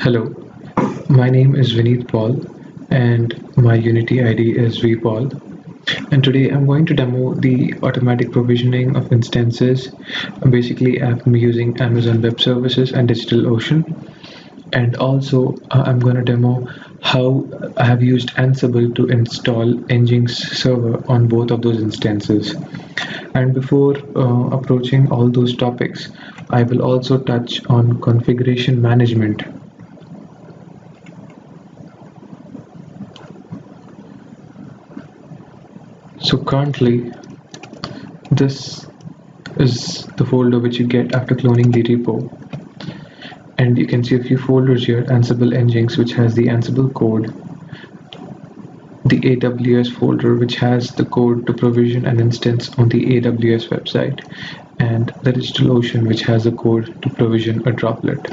Hello, my name is Vineet Paul and my Unity ID is vpaul. And today I'm going to demo the automatic provisioning of instances. Basically, I'm using Amazon Web Services and DigitalOcean. And also, I'm going to demo how I have used Ansible to install Nginx server on both of those instances. And before approaching all those topics, I will also touch on configuration management. So currently, this is the folder which you get after cloning the repo. And you can see a few folders here: Ansible Nginx, which has the Ansible code, the AWS folder, which has the code to provision an instance on the AWS website, and the DigitalOcean, which has the code to provision a droplet.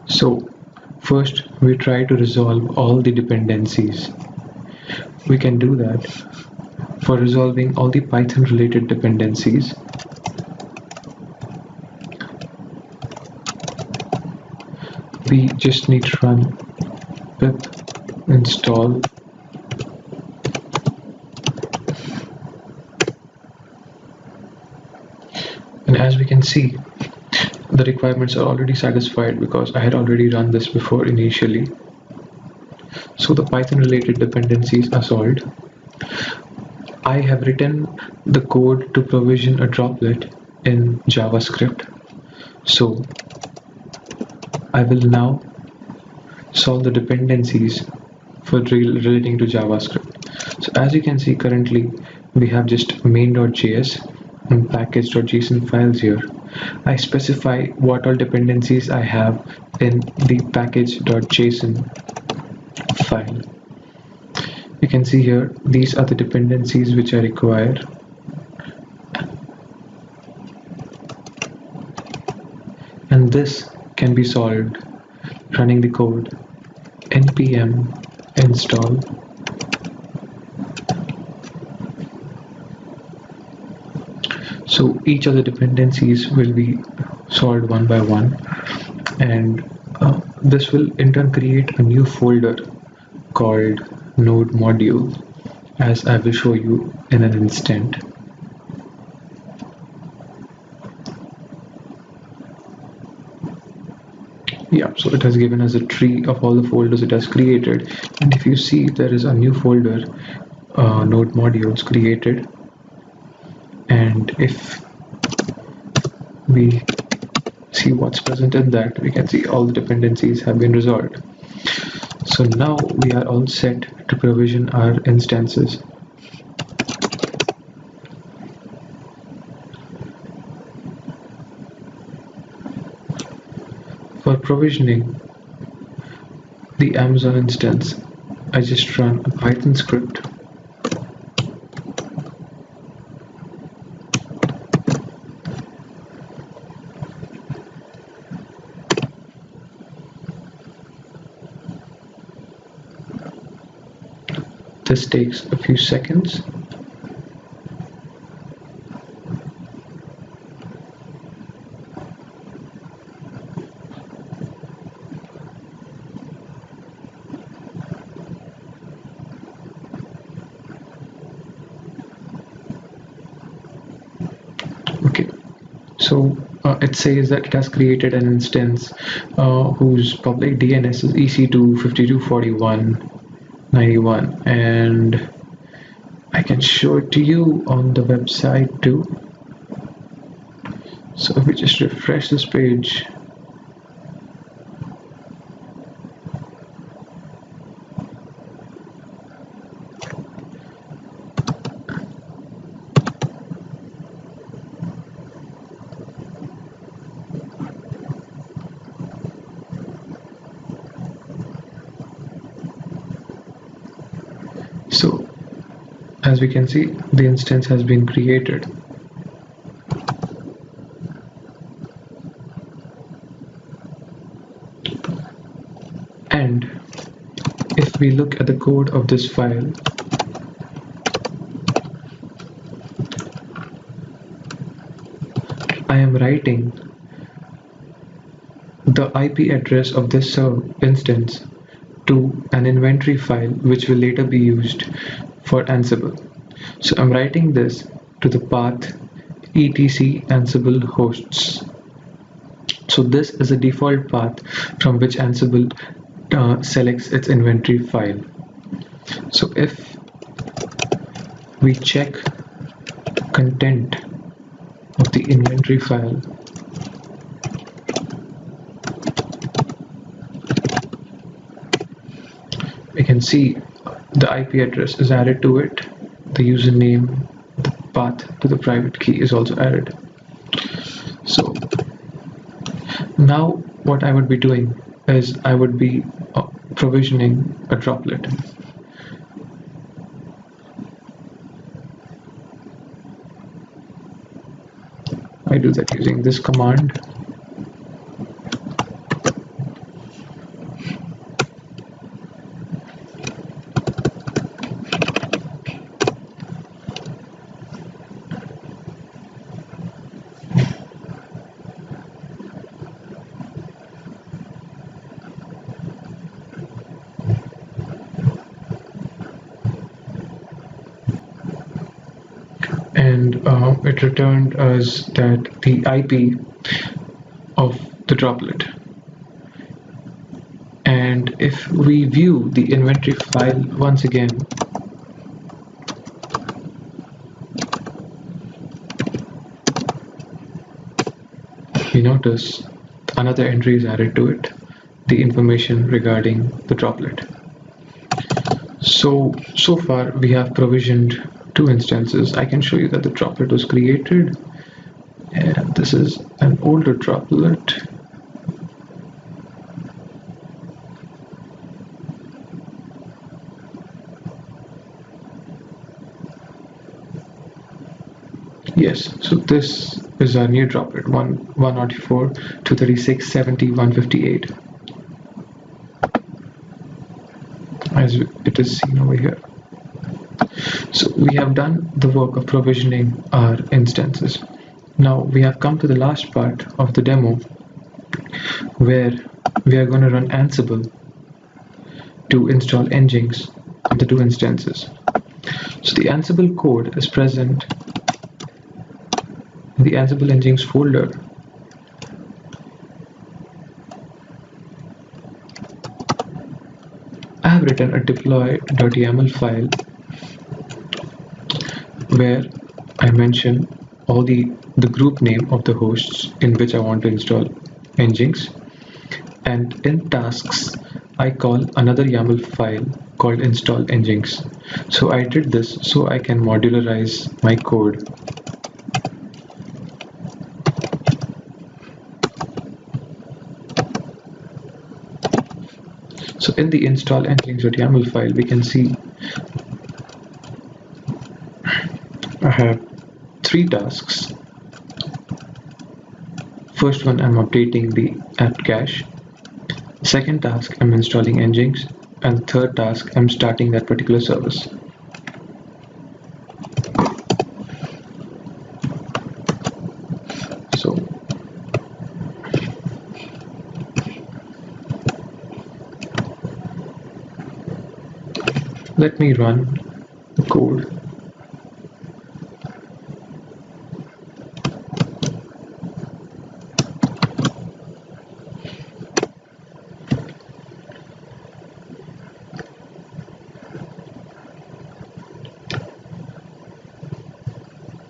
So first, we try to resolve all the dependencies. We can do that for resolving all the Python related dependencies. We just need to run pip install and as we can see, the requirements are already satisfied because I had already run this before initially. So the Python related dependencies are solved. I have written the code to provision a droplet in JavaScript. So I will now solve the dependencies for relating to JavaScript. So as you can see, currently we have just main.js and package.json files here. I specify what all dependencies I have in the package.json file. You can see here, these are the dependencies which I require. And this can be solved running the code npm install So each of the dependencies will be solved one by one, and this will in turn create a new folder called node module, as I will show you in an instant. Yeah, so it has given us a tree of all the folders it has created, and if you see, there is a new folder, node modules created. And if we see what's present in that, we can see all the dependencies have been resolved. So now we are all set to provision our instances. For provisioning the Amazon instance, I just run a Python script This takes a few seconds. Okay, so it says that it has created an instance whose public DNS is EC2 524191, and I can show it to you on the website too. So if we just refresh this page, so as we can see, the instance has been created. And if we look at the code of this file, I am writing the IP address of this instance to an inventory file which will later be used for Ansible. So I'm writing this to the path etc Ansible hosts. So this is a default path from which Ansible selects its inventory file. So if we check content of the inventory file, we can see the IP address is added to it, the username, the path to the private key is also added. So now what I would be doing is I would be provisioning a droplet. I do that using this command. And it returned us that the IP of the droplet. And if we view the inventory file once again, we notice another entry is added to it, the information regarding the droplet. So far we have provisioned 2 instances. I can show you that the droplet was created, and this is an older droplet. Yes, so this is our new droplet, 194, 236, 70, 158, as it is seen over here. So we have done the work of provisioning our instances. Now we have come to the last part of the demo where we are going to run Ansible to install Nginx on the 2 instances. So the Ansible code is present in the Ansible Nginx folder. I have written a deploy.yaml file where I mention all the group name of the hosts in which I want to install Nginx, and in tasks I call another YAML file called install Nginx. So I did this so I can modularize my code. So in the install Nginx.yaml file, we can see I have 3 tasks. First one, I'm updating the apt cache. Second task, I'm installing Nginx, and third task, I'm starting that particular service. So let me run the code.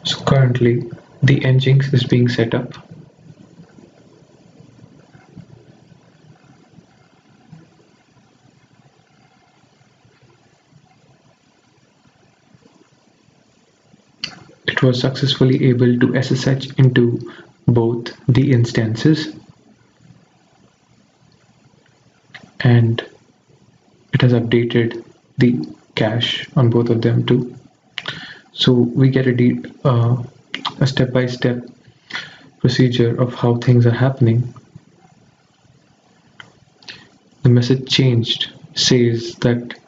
So currently the Nginx is being set up. It was successfully able to SSH into both the instances, and it has updated the cache on both of them too. So we get a step-by-step procedure of how things are happening. The message changed says that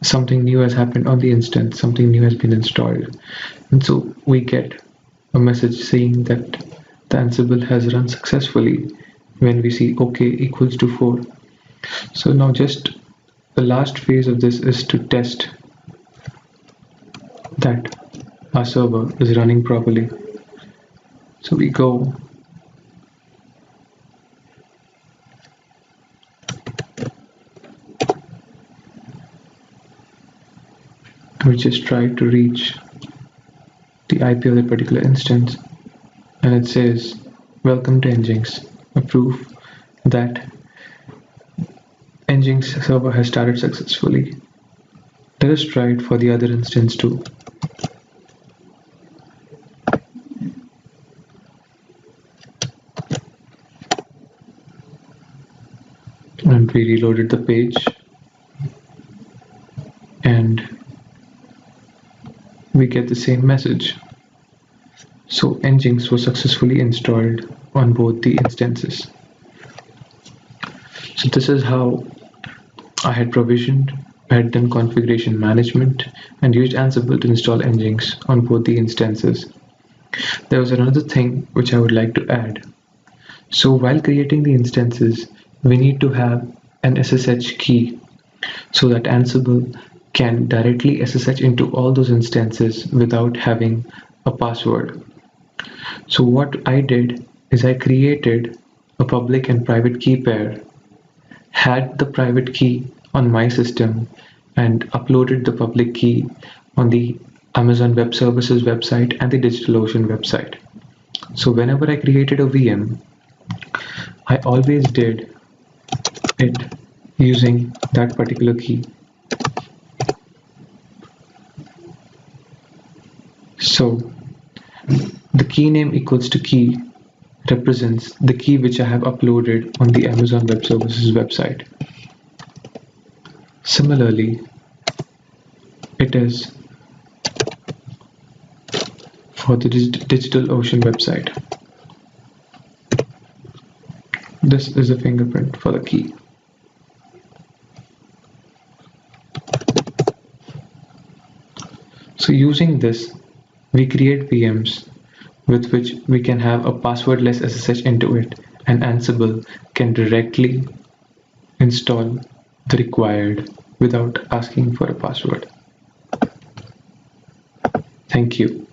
something new has happened on the instance, something new has been installed, and so we get a message saying that the Ansible has run successfully. when we see OK equals to 4. So now just the last phase of this is to test that our server is running properly. So we go we just try to reach the IP of that particular instance, and it says welcome to Nginx, a proof that Nginx server has started successfully. Let us try it for the other instance too. And we reloaded the page, and we get the same message. So Nginx was successfully installed on both the instances. So this is how I had done configuration management and used Ansible to install Nginx on both the instances. There was another thing which I would like to add. So while creating the instances, we need to have an SSH key so that Ansible can directly SSH into all those instances without having a password. So what I did is I created a public and private key pair, had the private key on my system, and uploaded the public key on the Amazon Web Services website and the DigitalOcean website. So whenever I created a VM, I always did it using that particular key. So the key name equals to key represents the key which I have uploaded on the Amazon Web Services website. Similarly, it is for the DigitalOcean website. This is a fingerprint for the key. So using this, we create VMs with which we can have a passwordless SSH into it, and Ansible can directly install the required without asking for a password. Thank you.